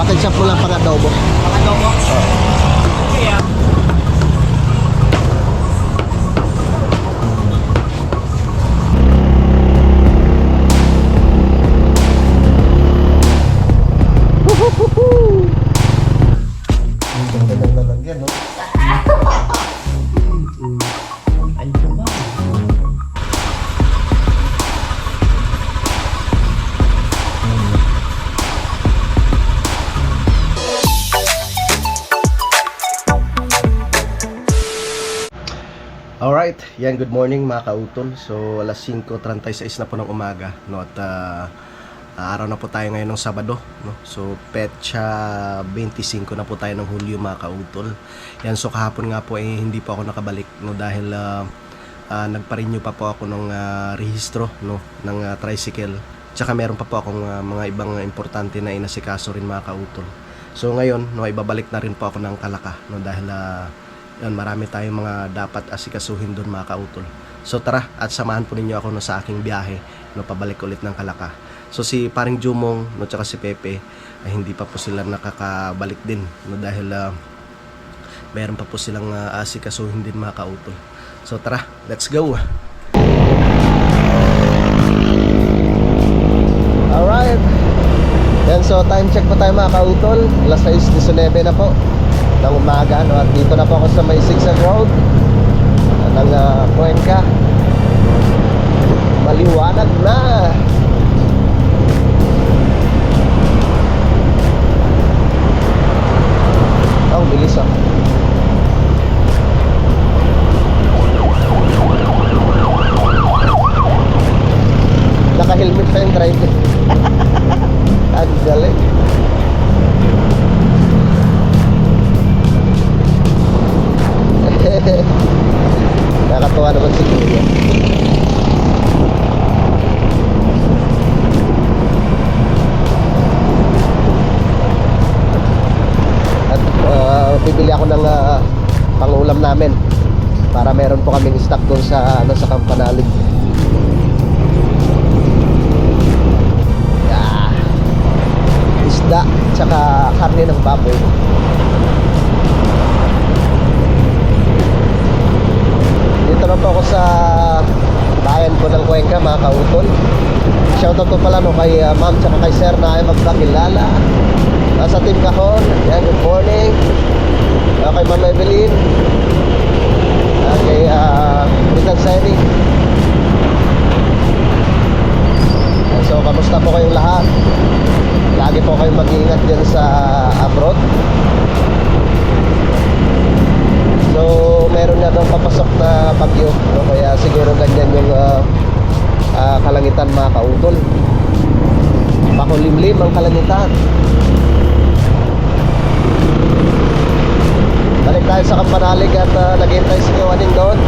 package up mo lang pang adobo. Pang adobo? Okay ah. Yan, no? Ano ba? Alright, yan, good morning mga kautol. So alas 5:36 na po ng umaga, no? At araw na po tayo ngayon ng Sabado, no? So petsa 25 na po tayo ng Hulyo mga kautol. Yan, so kahapon nga po hindi po ako nakabalik, no? Dahil nagpa-renew pa po ako ng rehistro, no? Ng tricycle. Tsaka meron pa po akong mga ibang importante na inasikaso rin mga kautol. So ngayon, no, ibabalik na rin po ako ng Kalaka, no? Dahil yan, marami tayong mga dapat asikasuhin doon mga kautol. So tara, at samahan po ninyo ako, no, sa aking biyahe, no, pabalik ulit ng Kalaka. So si paring Jumong, no, tsaka si Pepe ay hindi pa po sila nakakabalik din, no, dahil mayroon pa po silang asikasuhin din mga kautol. So tara, let's go. Alright. Yan, so time check po tayo mga kautol. Alas 6:19 na po ng umaga, no? At dito na po ako sa may Zigzag Road ng Cuenca. Maliwanag na. Ang bilis ah. Naka-helmet pa yung driver. Ang galing. Nakakatuwa naman si Kuya. At bibili ako ng pangulam namin para meron po kaming stock doon sa sa Campanalig. Yeah. Isda tsaka karne ng baboy. Dito na po ako sa bayan ko ng Cuenca mga kautol. Shoutout po pala, no, kay ma'am tsaka kay sir na ay magpakilala sa Team Kahon. Yan, good morning. Kay Ma'am Evelyn, kay Ritan Seni. So kamusta po kayong lahat? Lagi po kayong mag-iingat dyan sa abroad. So meron na daw papasok na bagyo, no? Kaya siguro ganyan yung kalangitan mga kautol. Makulimlim ang kalangitan. Balik tayo sa Campanalig at naghihintay si Kiwaning doon.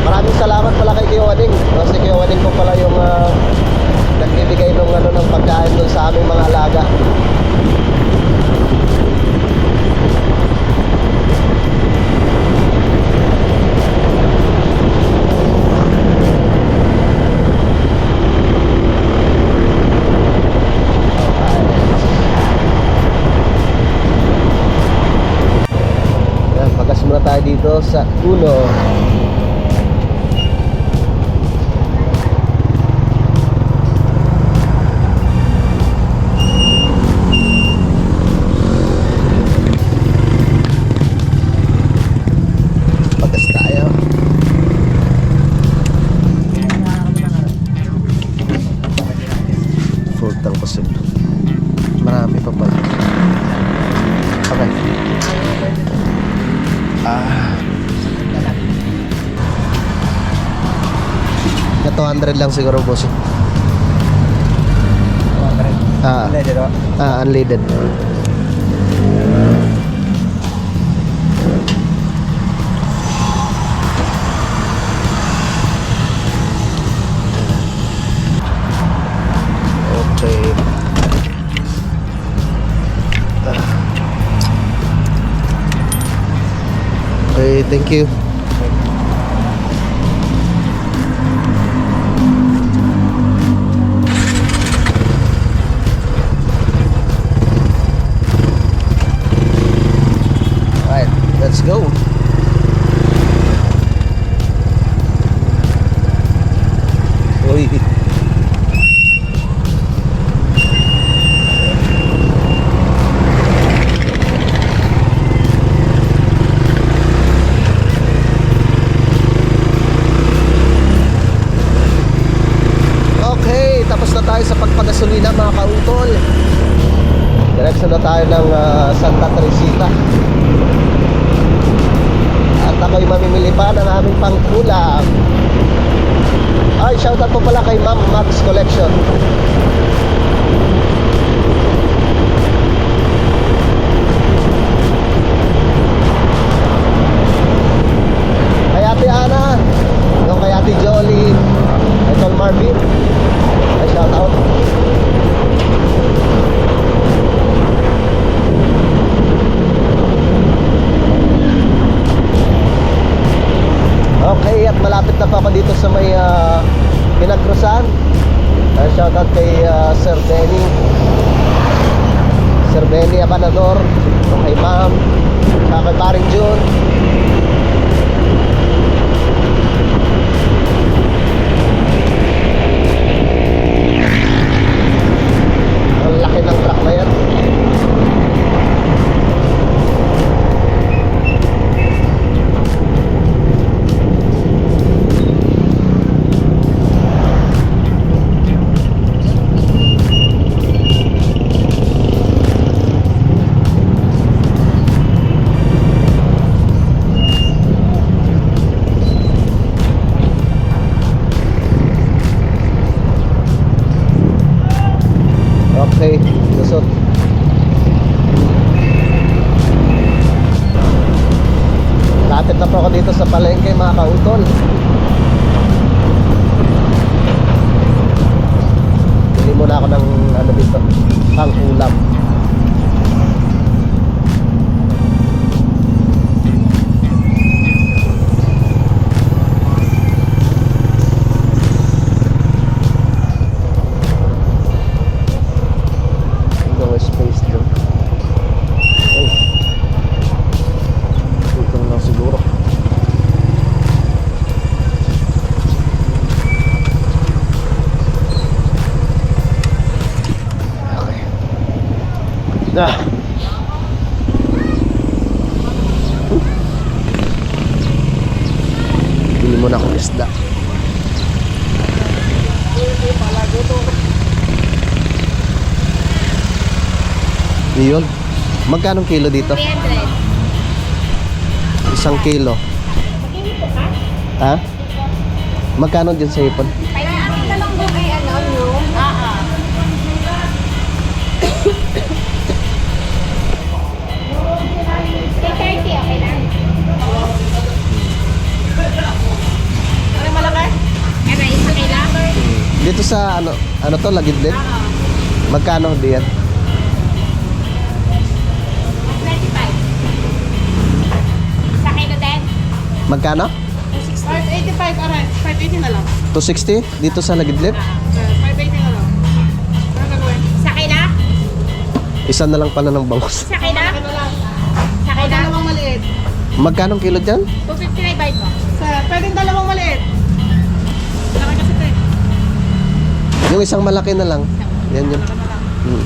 Maraming salamat pala kay Kiwaning, no? Si Kiwaning po pala yung nagbibigay ng pagkain doon sa aming mga alaga. Muna tayo dito sa Uno. Pagas tayo. Full tank kasi marami pa pala. Okay. Na 200 lang siguro, boss. 200? Unleaded o? Unleaded. Okay. Okay, thank you. Diretso na tayo ng Santa Teresita. At ako'y mamimili pa ng aming pangkulang. Ay, shoutout po pala kay Ma'am Max Collection. Kay Ate Ana, yung kay Ate Jolly, kay Tol Marvin, ay shoutout. Okay, at malapit na pa ako dito sa may Pinagkrusan. Shoutout kay Sir Benny. Sir Benny Abanador, kay Ma'am, saka kay Paring Jun. Ang laki ng truck na yan. Okay, lusot. Lapit na po ako dito sa palengke mga kautol. Bili muna ako ng ano dito, pang-ulam. Space dyan. Ay. Dito na lang siguro. Okay. Ah. Bili mo na akong isda. Yun. Magkano kilo dito? 300. Isang kilo. Ha? Magkano dyan sa hipon? Kaya akin na lang doon ay ano nyo? Oo. 330, okay lang. Ano malaki? Ano, isa kailangan? Dito sa ano to, Lagidlid? Magkano diyan? 25. Sa kilo din? Magkano? 585, aray. 580 na lang. 260 dito sa Lagidlid? 580 na lang. Ano gagawin? Sa kila? Isa na lang pala ng bangus. Sa kila? Ano lang? Sa kila? Dalawang maliit. Magkano kilo dyan? 250 na ibay ko. Pwedeng dalawang maliit. Laki kasi ito eh. Yung isang malaki na lang. Yan yun. Hmm.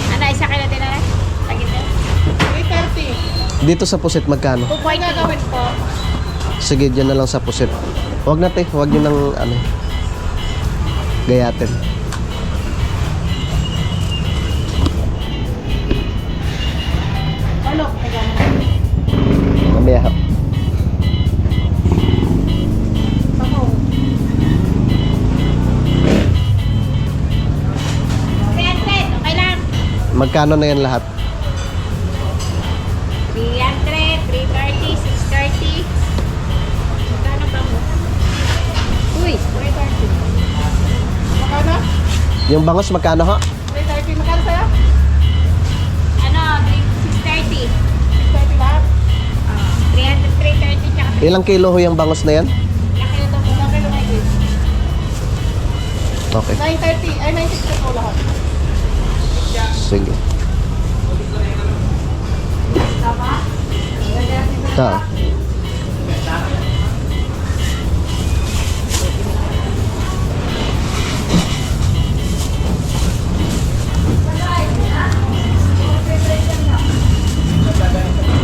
Ano, isa kilo din na lang? Sa gitna? 330. Dito sa pusit magkano? 2.2. Ano gagawin po? Sige, dyan na lang sa pusit. Huwag na te, huwag nyo nang gayatin. Ano? Mamaya. Ako. 300, okay lang. Magkano na yan lahat? 300, 330, 630. Magkano ba mo? Uy, 330. Magkano? Yung bangus magkano ha? 330. Magkano sa'yo? Ano, 630. 630 lahat? 300, 330, tsaka Ilang kilo ho yung bangus na yan? laki na daw. Ilang kilo na ito? Okay, 930. Ay, 960 po lahat. sige. Tama? Ta.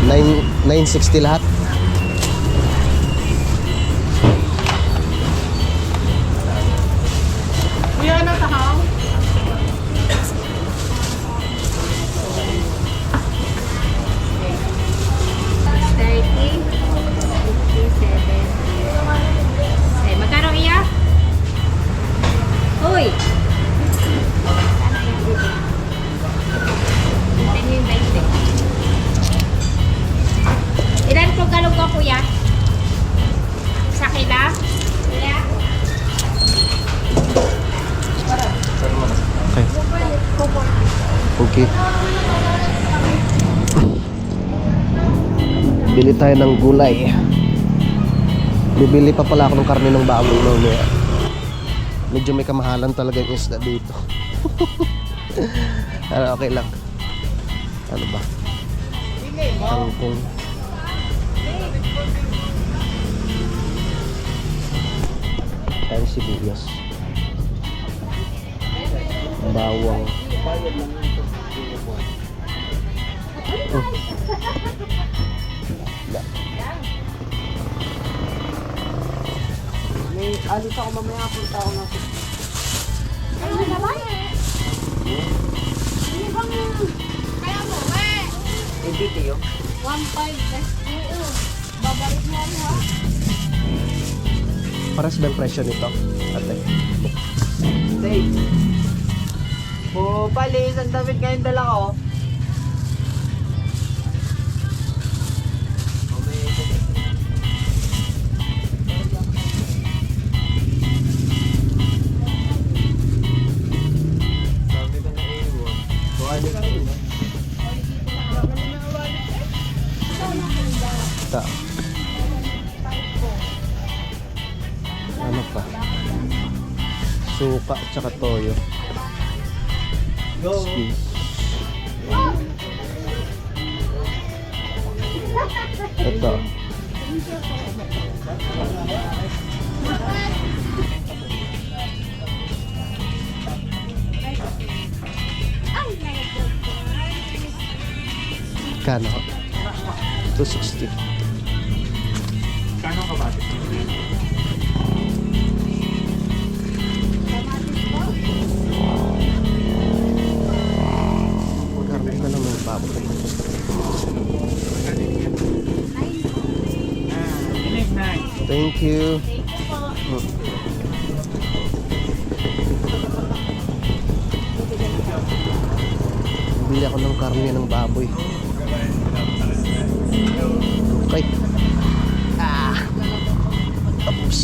Nine, 960 lahat. Kuya, ano tahaw? Okay. Bili tayo ng gulay. Bibili pa pala ako ng karne ng baboy mamaya. Medyo may kamahalan talaga yung isda dito. Pero okay lang. Ano ba? Tangkong. Tayo sibuyas. Bawang. May alis ako mamaya, punta ako na. Ano na ba? Ano bang... Kaya mo, Ibiti yun. 1.5 plus 2. Babalik mo ako ha. Paras ba yung presyo nito? Ate. Stay. Po, pali, isang damit ngayon dala ko. Ta. Ano pa? Suka at saka toyo. Excuse. Ito. Kano? 260. Kano ka ba? Magkarami ka naman yung baboy. Thank you. Bili ako ng karne ng baboy. Okay. Oops.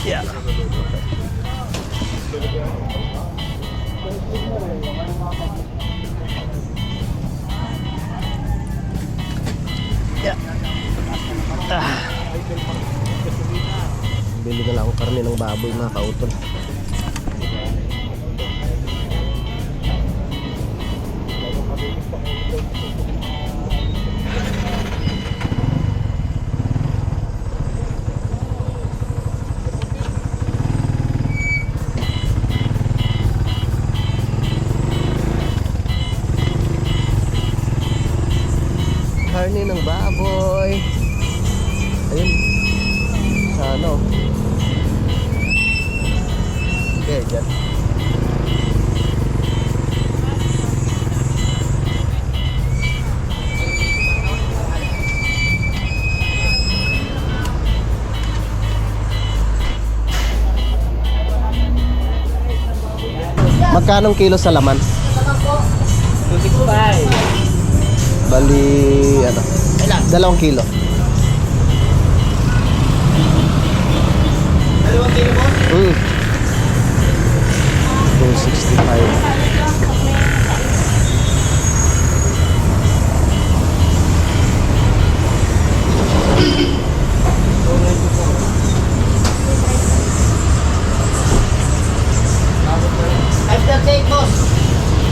Yeah. Yeah. Bili na lang ako karne ng baboy mga kautol. Karne ng baboy. Ayun. Sa ano? Okay, dyan. Magkanong kilo sa laman? 265. Bali, ano? 2 kilo. 2 kilo mo? 265.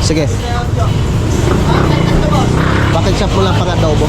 Sige. Bakit siya pula pang adobo?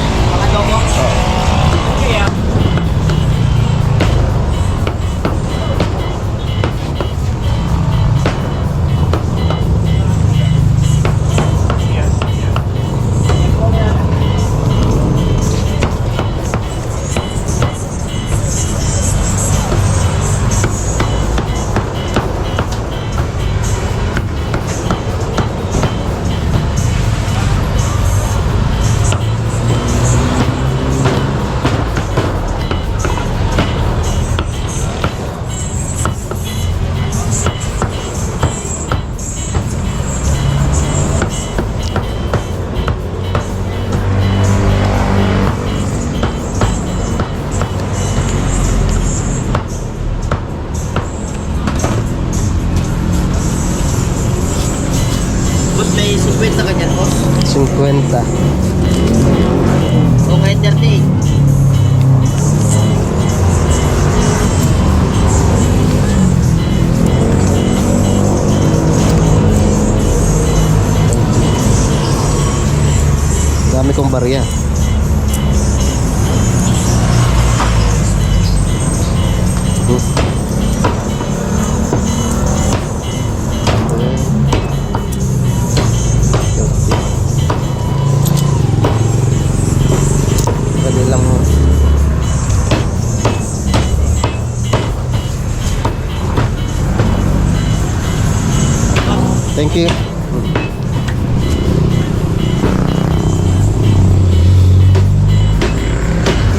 Okay, 38. Dami kong barya. Dali lang mo. Thank you.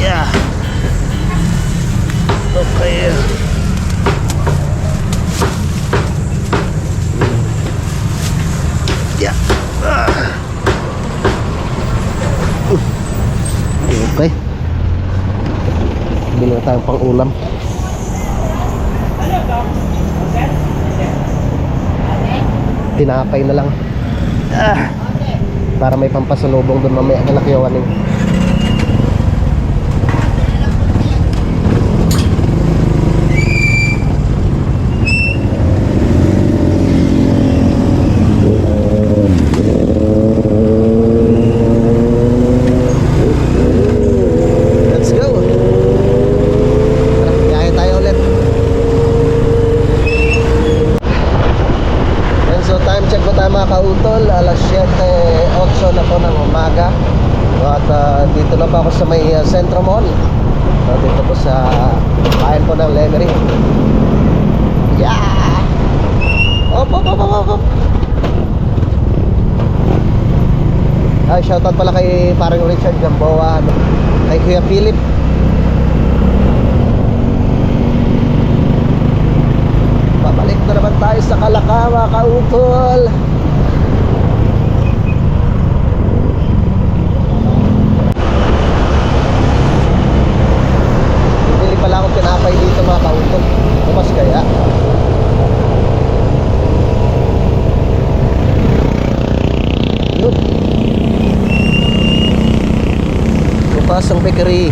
Yeah. Okay. Yeah. Okay. Bili na tayong pang ulam. Tinapay na lang. Para may pampasalubong doon mamaya na nakiyawanin. Let's go. Tara, biyahe tayo ulit. Yan, so time check po tayo mga kautol. Alas 7:08 na po ng umaga. At dito na pa ako sa may Centro Mall. So, dito po sa bayan po ng Lemery. Yeah! Op, op, op, op, op. Ay, shoutout pala kay parang Richard Gamboa, kay Kuya Philip. Babalik na naman tayo sa Kalakawa, kautol. Bili pala akong tinapay dito mga kautol. Bukas kaya. Yun. Bukas ang bakery.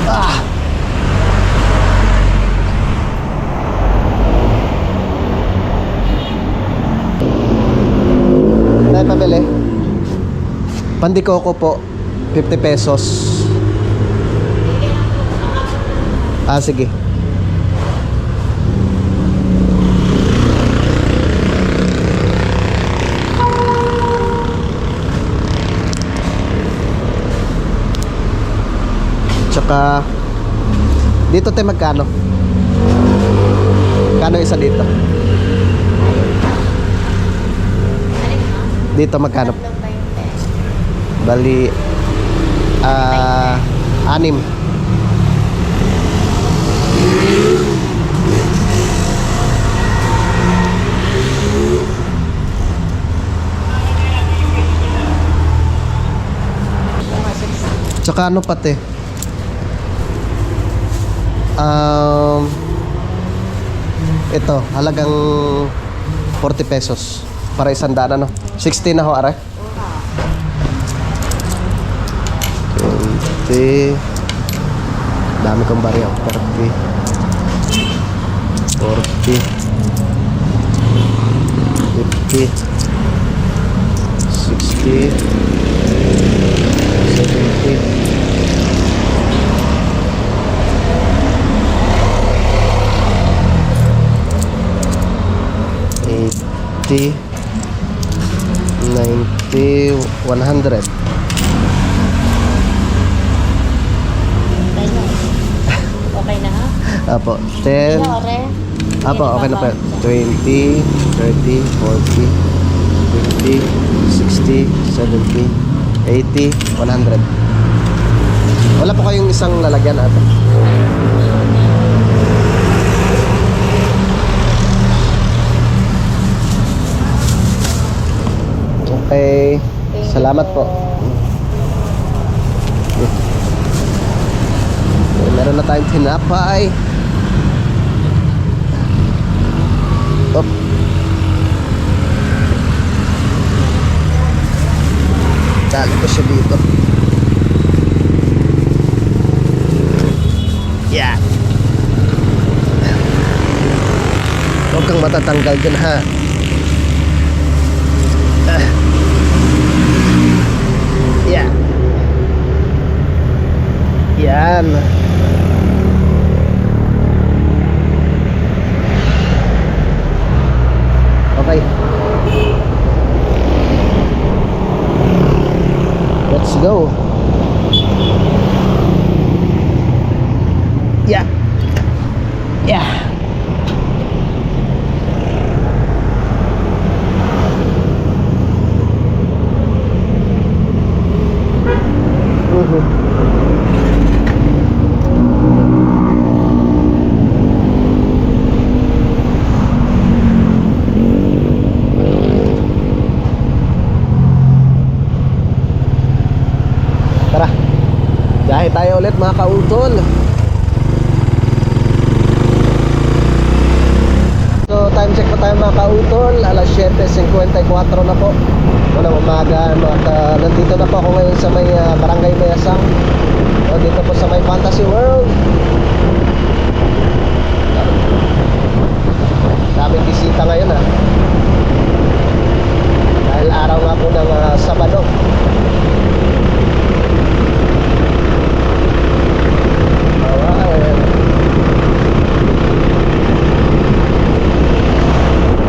Ah! Dahil pabili. Pandikoko po, 50 pesos. Ah, sige. Tsaka dito tayo magkano? Kano isa dito? Dito magkano? Bali 6. Tsaka ano pati? Ito, halagang 40 pesos para 100 ano? 60 na ho, are? 20. Dami kong barya. 30. 40. 50. 60. 70. 80, 90, 100. Okay na ha? Apo, 10. Ikaw, Ore? Apo, okay na pa. 20, 30, 40, 50, 60, 70, 80, 100. Wala po kayong isang lalagyan ata. Okay. Salamat po. Okay, meron na tayong tinapay. Op. siya dito. Yan. Huwag kang matatanggal dyan ha. Yan. Yan. Okay. Let's go. Yeah. Yeah. Tara. Biyahe tayo ulit mga kautol. So time check pa tayo mga kautol. Alas 7:54 na po ng umaga. At nandito na po ako ngayon sa may Barangay Mayasang. Dito po sa may Fantasy World. Daming bisita ngayon ha. Dahil araw nga po ng Sabado.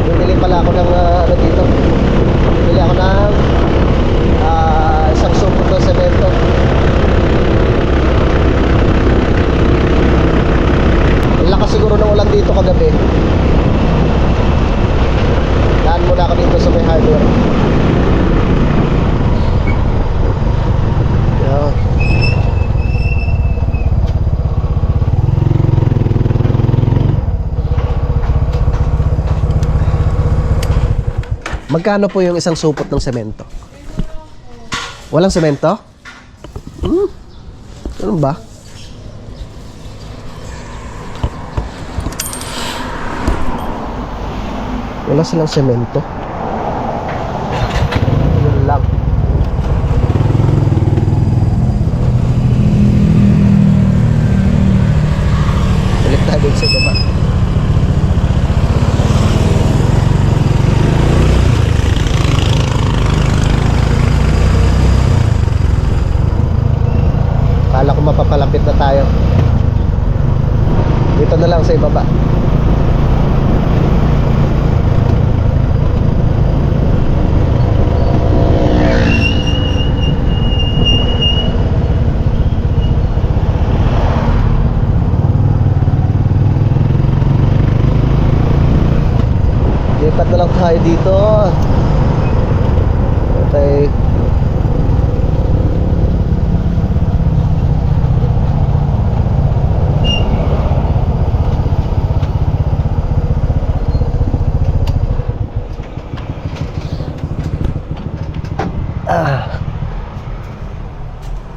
Bumili pala ako ng ano dito. Bumili ako ng isang supot ng semento. Ang lakas siguro ng ulan dito kagabi. Daan muna ako dito sa may hardware. Yan. Magkano po yung isang supot ng semento? Walang semento? Ano ba? Wala silang semento. Yun lang. Balik tayo dito sa baba. Kala ko mapapalapit na tayo. Dito na lang sa ibaba. Lipat na lang tayo dito. Okay.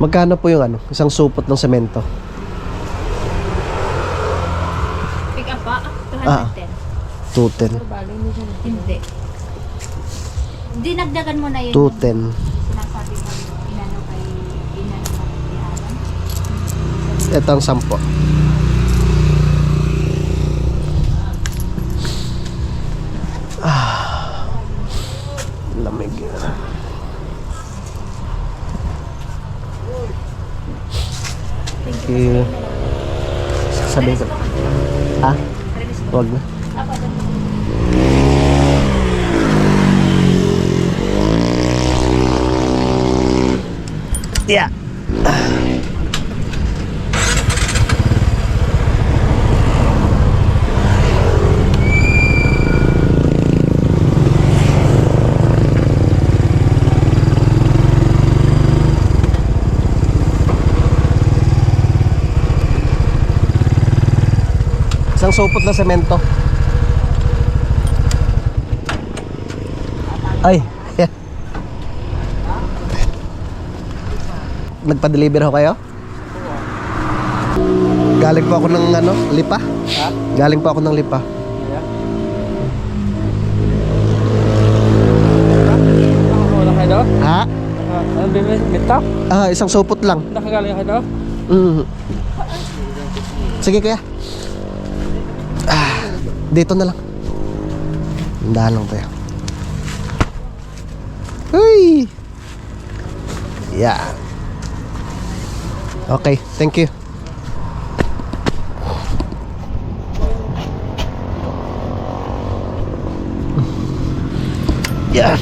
Magkano po yung ano, isang supot ng semento? Pick up pa? Ah. 210. 210. Hindi. Dinagdagan mo na yun. 210. Sinasabi mo inano kay inano mo kay Alan. Ito ang 10. Lamig. Thank you. Sabihin ko. Ha? Wag na. Yeah. Isang supot na semento. Ay. Nagpa-deliver ho kayo? Galing po ako ng ano, Lipa. Ha? Galing po ako ng Lipa. Wala kayo daw? Ha? Ano bibili? Isang supot lang. Nakagaling ka daw? Sige kuya. Dito na lang. Dahan lang tayo. Uy! Yeah. Okay, thank you. Yeah.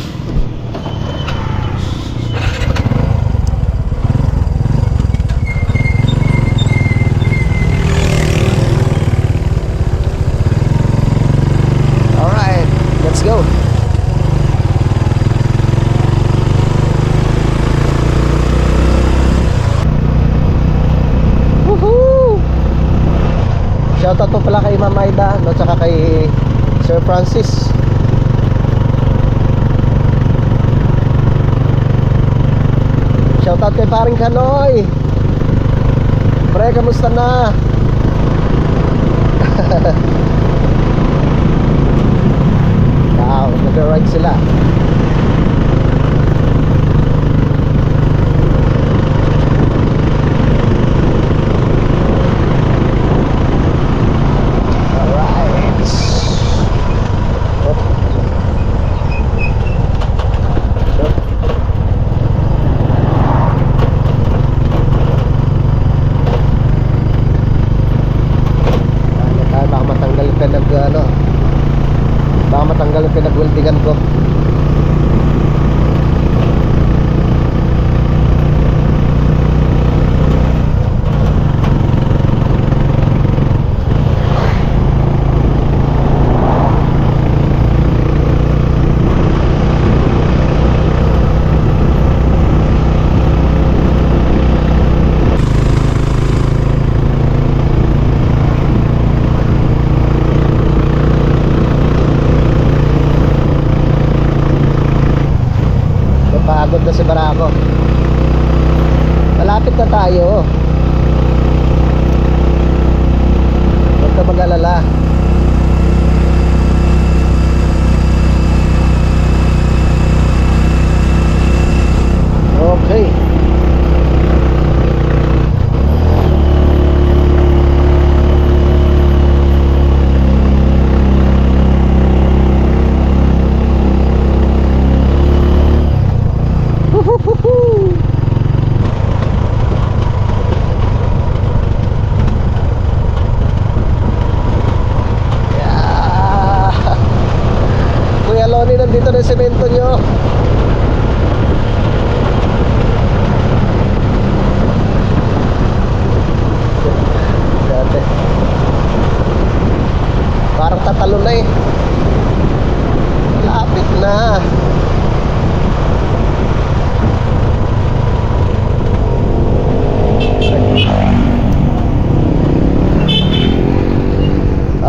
All right, let's go. Woohoo! Shoutout po pala kay Ma'am Aida, no, tsaka kay Sir Francis. Shoutout kay paring Kanoy. Pre, kamusta na? Wow, nag-ride sila. Alright. Baka matanggal yung baka matanggal yung pinag-weltingan ko. Pagod na si Barako. Malapit na tayo. Huwag ka mag-alala. Okay. Nandito na yung semento nyo. Dati parang tatalo na eh. Lapit na.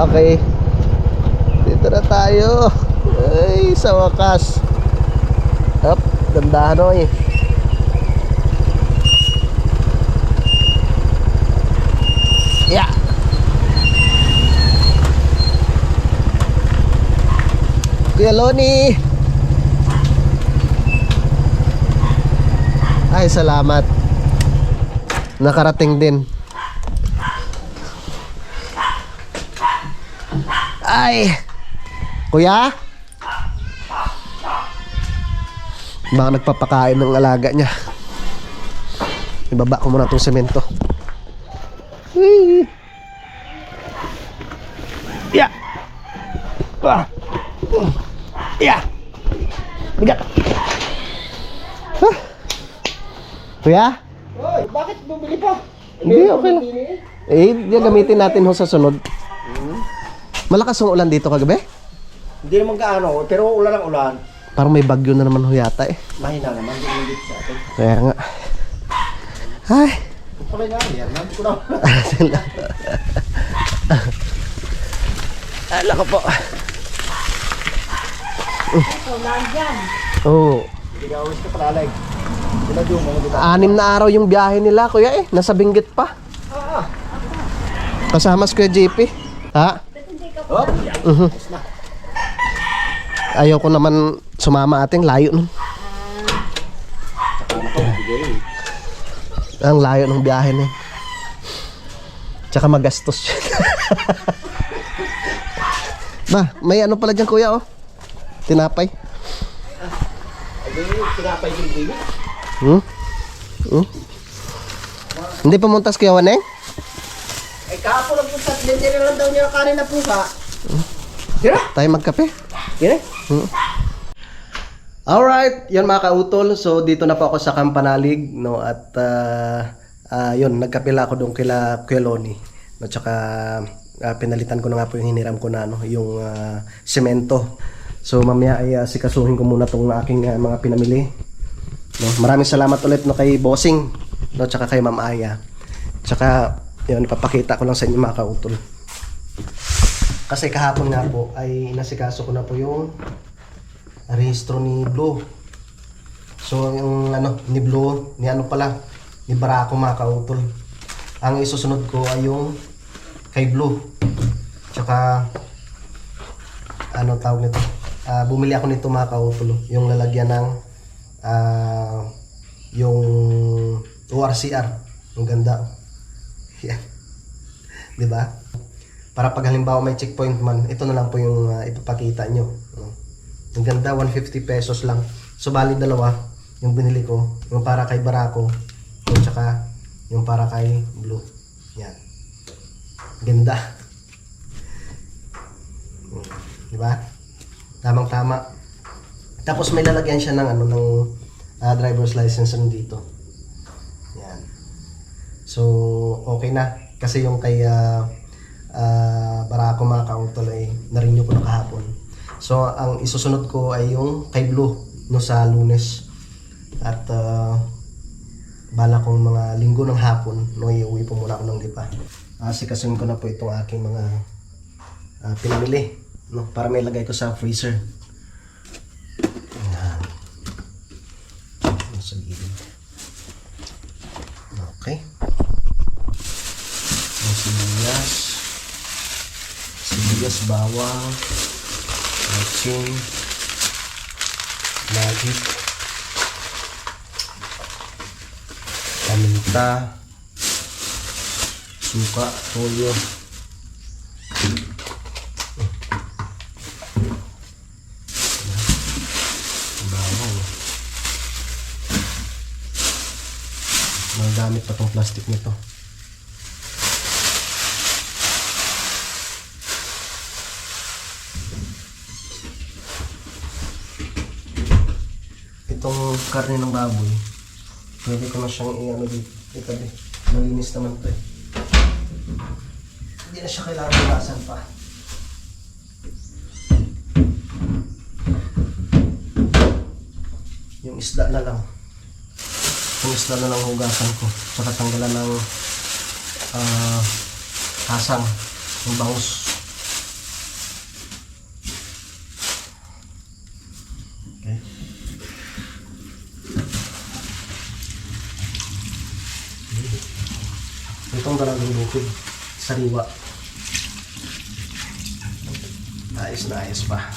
Okay, dito na tayo. Ay, sa wakas. Up, dandahan o eh. Yeah. Kuya Loni. Ay, salamat. Nakarating din. Ay. Kuya? Baka nagpapakain ng alaga niya. Ibaba ko muna itong semento. Yeah. Yeah. Bigat. Kuya? Hoy, bakit bumili pa? Hindi, okay lang. Yan gamitin natin ho sa sunod. Malakas ang ulan dito kagabi? Hindi naman gaano, pero ulan ang ulan. Parang may bagyo na naman ho yata eh. Mahina naman, hindi sa atin. Kaya nga. Ay. Kulay nga yan, nandito ko na. Ala ko po. Ito, nandyan. Oo. Hindi ka always ka palalag. Sila doon, mga dito. 6 na araw yung biyahe nila, kuya eh. Nasa Benguet pa. Kasama si Kuya JP. Ha? Oh, Ayaw ko naman sumama ating layo nun. Ang layo ng biyahe na yun. Tsaka magastos yun. Ba, may ano pala dyan kuya oh. Tinapay. Tinapay din din. Hindi pumuntas kuya Waneng? Ay kahapon lang po sa tinitira lang daw niya ng kanin na pusa. Tayo magkape. Yan eh. Alright, yun mga kautol. So dito na po ako sa Kampanalig, no, at yun, nagkapila ako doon kila Kuya Loni. No, tsaka pinalitan ko na nga po yung hiniram ko na ano, yung semento. So mamaya ay sikasuhin ko muna tong aking mga pinamili. No, maraming salamat ulit no kay Bossing, no, tsaka kay Ma'am Aya. Tsaka yun, ipapakita ko lang sa inyo mga kautol. Kasi kahapon nga po ay inasikaso ko na po yung rehistro ni Blue. So yung ano ni Blue, ni ano pala, ni Barako mga kautol. Ang isusunod ko ay yung kay Blue. Tsaka ano tawag nito? Bumili ako nito mga kautol, yung lalagyan ng yung ORCR. Ang ganda. Yan. 'Di ba? Para pag halimbawa may checkpoint man, ito na lang po yung ipapakita nyo. Ang ganda, 150 pesos lang. So bali dalawa yung binili ko, yung para kay Barako, yung tsaka yung para kay Blue. Yan. Ganda. Di ba? Tamang-tama. Tapos may lalagyan siya ng ano ng driver's license nandito. Yan. So okay na kasi yung kay Barako mga kautol ay na-renew ko na kahapon. So ang isusunod ko ay yung kay Blue no sa Lunes. At bala kong mga linggo ng hapon no iuwi po muna ako ng Lipa. Sikasuhin ko na po itong aking mga pinamili no para may lagay ko sa freezer. Ayan. Sa gilid. Okay. Yung sibuyas, bawang, asin, magic, paminta, suka, toyo, bawang. Magamit pa tong plastic nito. Itong karne ng baboy, pwede ko na siyang i-ano dito, itabi. Malinis naman ito eh. Hindi na siya kailangan hilasan pa. Yung isda na lang. Yung isda na lang hugasan ko. Saka tanggalan ng hasang, yung bangus. Okay. Itong dalagang bukid, sariwa. Ayos na ayos pa.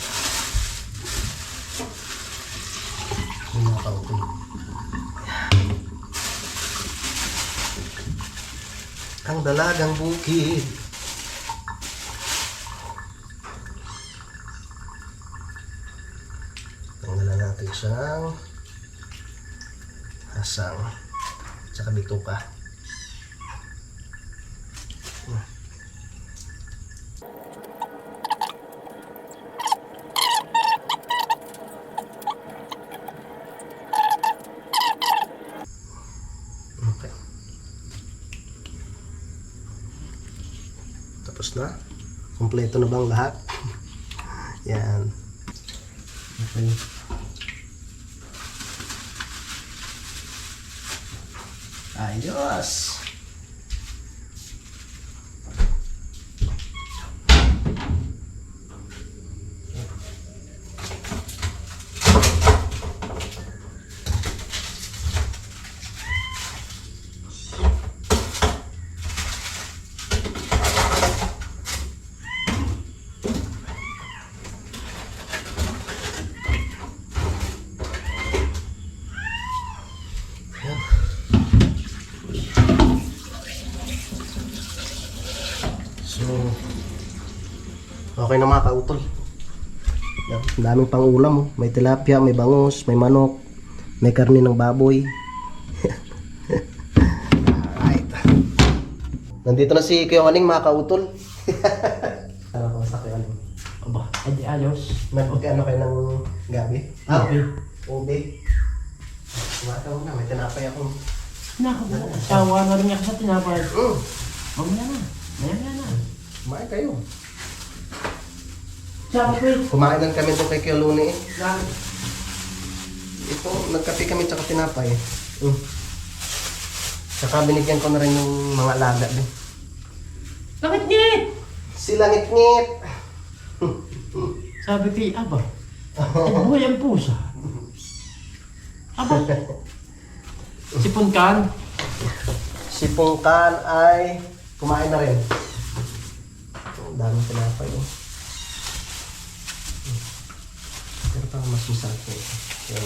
Yung mga kautol. Ang dalagang bukid. Tanggalan natin siyang hasang tsaka bituka. Okay. Tapos na. Kompleto na bang lahat? Yan. Okay. Ayos. Okay na mga kautol. Yan, ang daming pang ulam. Oh. May tilapia, may bangus, may manok, may karne ng baboy. Alright. Nandito na si Kuya Waning mga kautol. Ano ko sa Kuya Waning? Aba, edi ayos. Ano kayo ng gabi? Okay. Ube. Kumaka mo na, may tinapay ako. Naku, sawa na rin ako sa tinapay. Mamaya na. Maya na. Kumain kayo. Sabi ko eh. Kumain lang kami doon kay Kuya Luni eh. Bakit? Ito, nagkape kami tsaka tinapay. Tsaka binigyan ko na rin yung mga alaga din. Bakit ngit? Sila ngit-ngit. Sabi ko eh, aba. Ay, buhay ang pusa. Aba. Si Punkan. Si Pungkan ay kumain na rin. Ang daming tinapay oh. Pero parang mas masarap ko ito. Yan.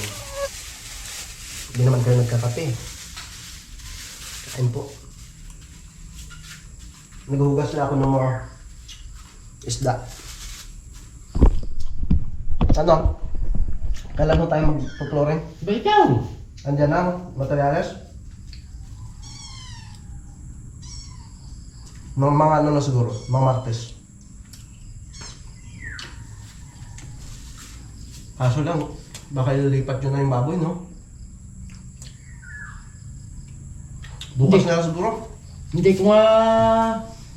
Hindi naman kayo nagkakape. Kain po. Naghuhugas na ako ng mga isda. Ano? Kailan mo tayo mag-flooring? Ba ikaw? Andiyan na, materyales? Mga ano na siguro, mga Martes. Kaso lang, baka ililipat nyo na yung baboy, no? Bukas na lang siguro. Hindi ko nga...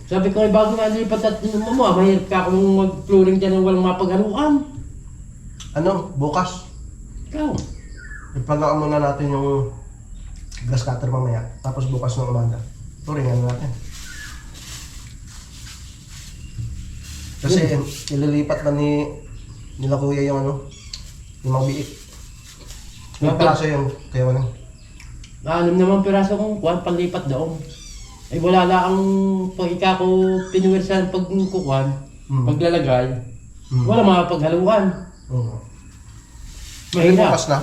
Sabi ko ay bago nga lipat at inuman mo, mahirap ka akong mag-flooring dyan ng walang mapaghaluan. Ano, bukas. Ikaw? Ipagawa muna natin yung grass cutter mamaya. Tapos bukas ng umaga. Turingan natin. Kasi ililipat na nila kuya yung ano, yung mga biik. Yung piraso yung kaya ano. 6 naman piraso kong kuwan, panlipat doon. Ay wala lang ang pag ika ko pinuwersahan pag kukuhan, paglalagay. Wala mapaghaluan. Oo. Mahirap. Bukas na.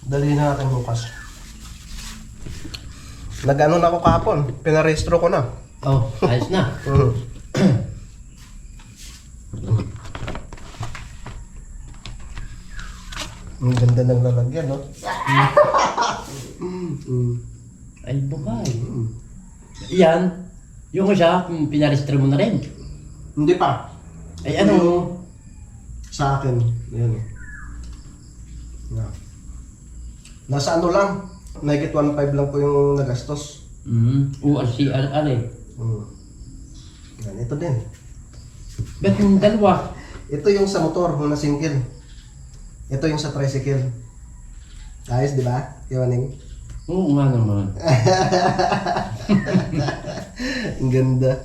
Dali na natin bukas. Nag-ano na ako kahapon. Pinarehistro ko na. Oh, ayos na. Ang ganda ng lalagyan, no? Ay bukay. Yan. Yung isa, pinarestro mo na rin. Hindi pa. Ay ano? Yung sa akin. Yan. Nasa ano lang. Nagit 1.5 lang po yung nagastos. URCR eh. Yan, ito din. Ba't yung dalawa? Ito yung sa motor, yung na single. Ito yung sa tricycle. Ayos, di ba? Yawaning. Oo nga naman. Ang ganda.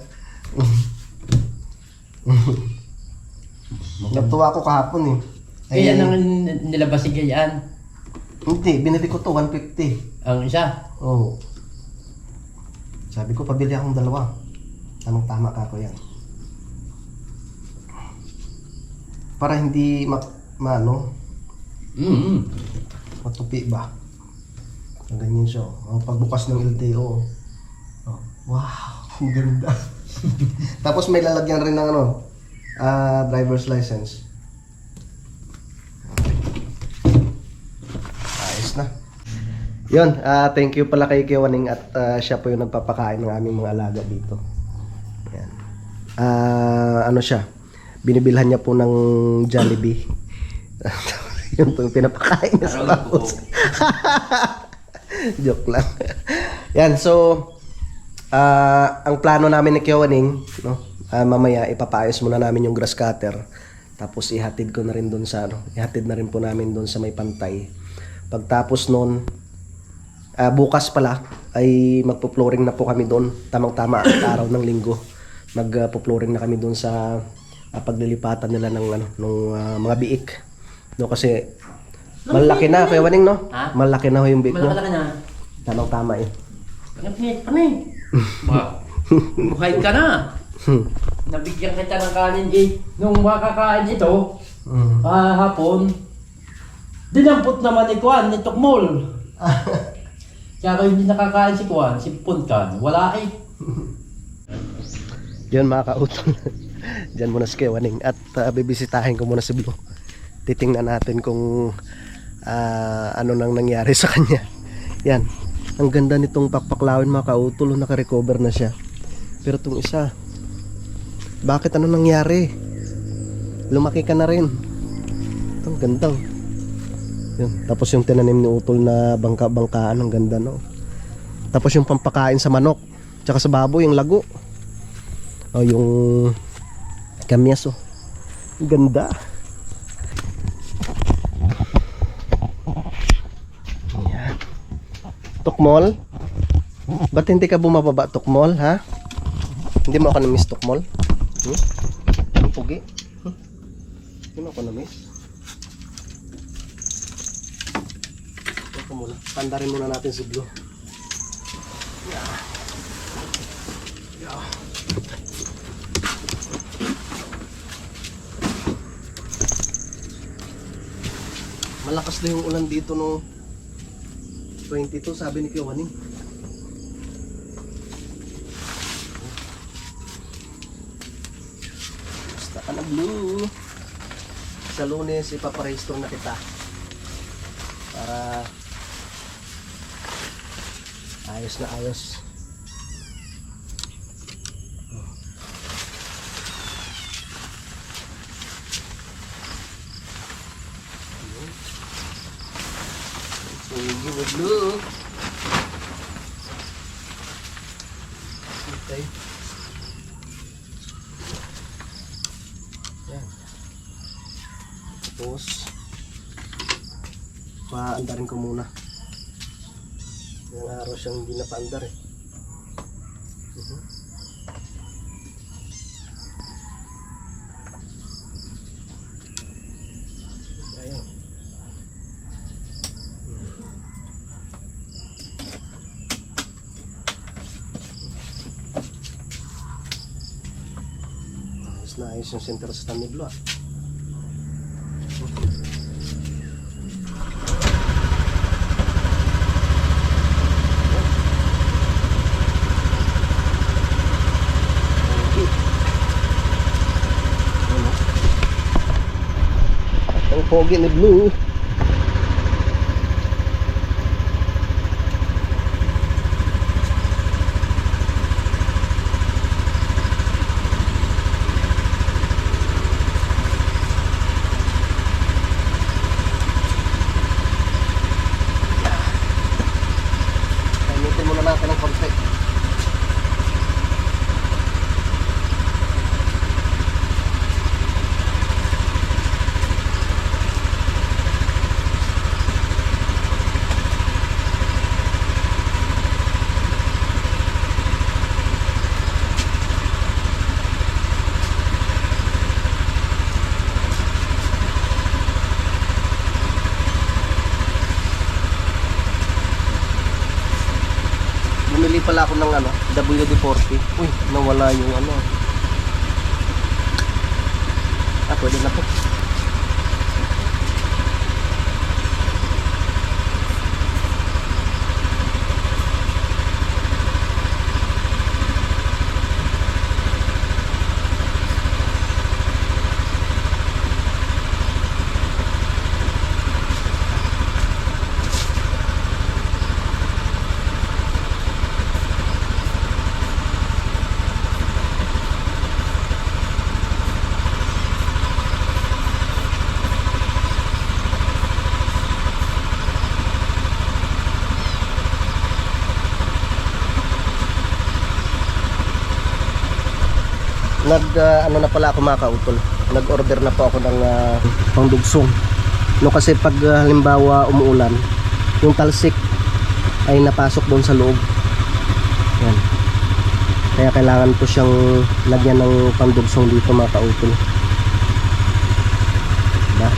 Natuwa ko kahapon eh. Kaya nang nilabas si Gayaan. Hindi, binili ko to 150. Ang isa. Oo. Sabi ko, pabili akong dalawa. Tamang-tama ka ko yan. Para hindi matupi ba? Ganyan siya. Oh, pagbukas ng LTO. Oh, wow, ang ganda. Tapos may lalagyan rin ng driver's license. Ayos na. Yun, thank you pala kay Kiwaning at siya po yung nagpapakain ng aming mga alaga dito. Yan. Ano siya? Binibilhan niya po ng Jollibee. Yun po yung pinapakain niya sa tapos. Joke lang. Yan, so ang plano namin ni Kiwaning, no? Mamaya ipapaayos muna namin yung grass cutter. Tapos ihatid ko na rin doon sa ihatid na rin po namin doon sa may pantay. Pagtapos noon, bukas pala ay magpo-flooring na po kami doon. Tamang-tama ang araw ng linggo. Magpo-flooring na kami doon sa paglilipatan nila ng mga biik. No, kasi malaki na, Kuya Waning, no? Ha? Malaki na ho yung biik mo. Malaki na. Tamang-tama eh. Pangat-ngit pa na eh. Buhay ka na. Nabigyan kita ng kanin eh. Nung makakain ito, hapon, dinampot naman ni Kuan, ni Tukmol. Kaya hindi nakakain si Kuan, si Punkan. Wala eh. Yun mga kautol. Diyan muna si Kewaning at bibisitahin ko muna si Blue. Titingnan natin kung ano nang nangyari sa kanya. Yan. Ang ganda nitong pakpaklawin mga kautol. Naka-recover na siya. Pero itong isa, bakit ano nangyari? Lumaki ka na rin. Ang gandang. Yun. Tapos yung tinanim ni Utol na bangka-bangkaan. Ang ganda, no? Tapos yung pampakain sa manok. Tsaka sa baboy, yung lago. O yung kamyas, oh. Ang ganda. Ayan. Tukmol? Ba't hindi ka bumababa, Tukmol, ha? Hindi mo ako na-miss, Tukmol? Ang pugi. Hindi mo ako na-miss. Ito muna. Pandarin muna natin si Blue. Malakas na yung ulan dito no 22, sabi ni Kewaning. Basta ka na, Blue. Sa Lunes ipaparehistro na kita para ayos na ayos. Sige mo, Blue. Okay. Yan. Tapos paandarin ko muna. Yung araw siyang hindi napaandar eh. Ayan. Na ayos yung center sa Taniblo ah. Ang pogi ni Blue. Natin ng konti. Bumili pala ako ng ano, WD-40. Uy, nawala yung ano. Pwede na po. Ano na pala ako mga kautol, nag-order na po ako ng pangdugsong. No, kasi pag halimbawa umuulan, yung talsik ay napasok doon sa loob. Yan. Kaya kailangan po siyang lagyan ng pangdugsong dito mga kautol. Diba?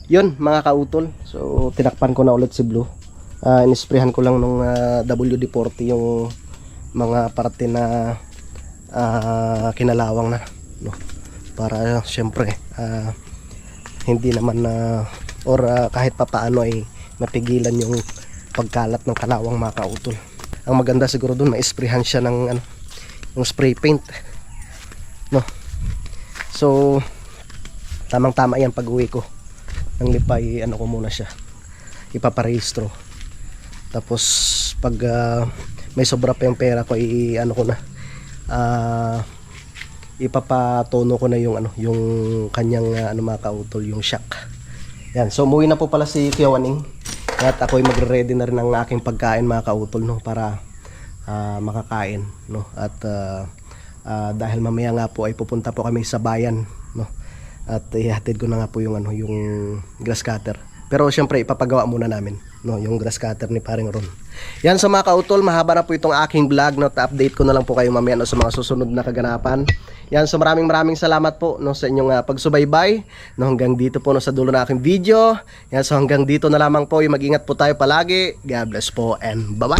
Yun mga kautol. So tinakpan ko na ulit si Blue. Inisprehan ko lang nung WD-40 yung mga parte na kinalawang na, no? Para syempre hindi naman kahit papaano ay mapigilan yung pagkalat ng kalawang mga kautol. Ang maganda siguro doon, ma-sprayhan siya ng yung spray paint No. So tamang-tama yan pag uwi ko ng Lipay, ano ko muna siya, ipaparehistro. Tapos pag may sobra pa yung pera ko, ano ko na, ipapatono ko na yung ano, yung kanyang ano mga kautol, yung shock. Yan, so umuwi na po pala si Kuya Waning. At ako'y magre-ready na rin ng aking pagkain mga kautol, no, para makakain, no. At dahil mamaya nga po ay pupunta po kami sa bayan, no. At ihatid ko na nga po yung ano, yung grass cutter. Pero syempre ipapagawa muna namin, no, yung grass cutter ni Paring Ron. Yan, sa mga kautol, mahaba na po itong aking vlog, no. Ta-update ko na lang po kayo mamaya, no, sa mga susunod na kaganapan. Yan, so maraming salamat po, no, sa inyong pagsubaybay, no, hanggang dito po, no, sa dulo na aking video. Yan, so hanggang dito na lamang po, yung mag-ingat po tayo palagi. God bless po and bye-bye.